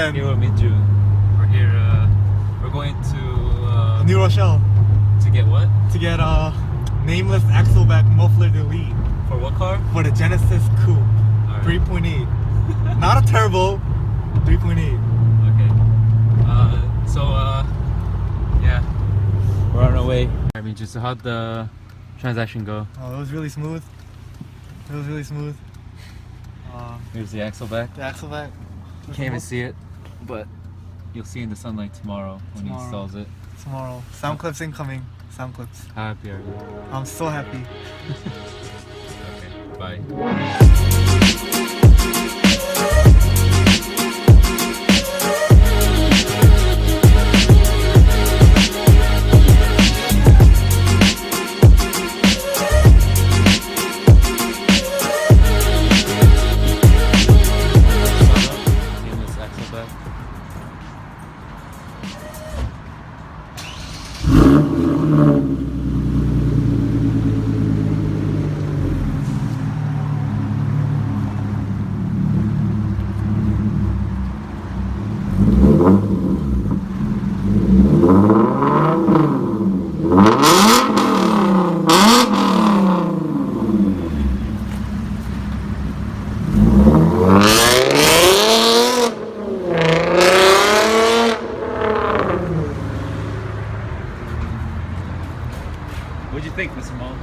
again. Here with Minju. We're here. We're going to New Rochelle to get what? to get a nameless axleback muffler delete For what car? for the Genesis Coupe Alright. 3.8. Not a turbo, 3.8. Okay. Yeah. We're on our way. Alright, Minju. So how'd the transaction go? Oh, it was really smooth. It was really smooth. Here's the axle back. The axleback. You can't even see it, but you'll see in the sunlight tomorrow when he Tomorrow. installs it. Tomorrow. Sound clips incoming. Sound clips. How happy are you? I'm so happy. Okay. Bye. Seamless axle back. What'd you think, Mr. Mo?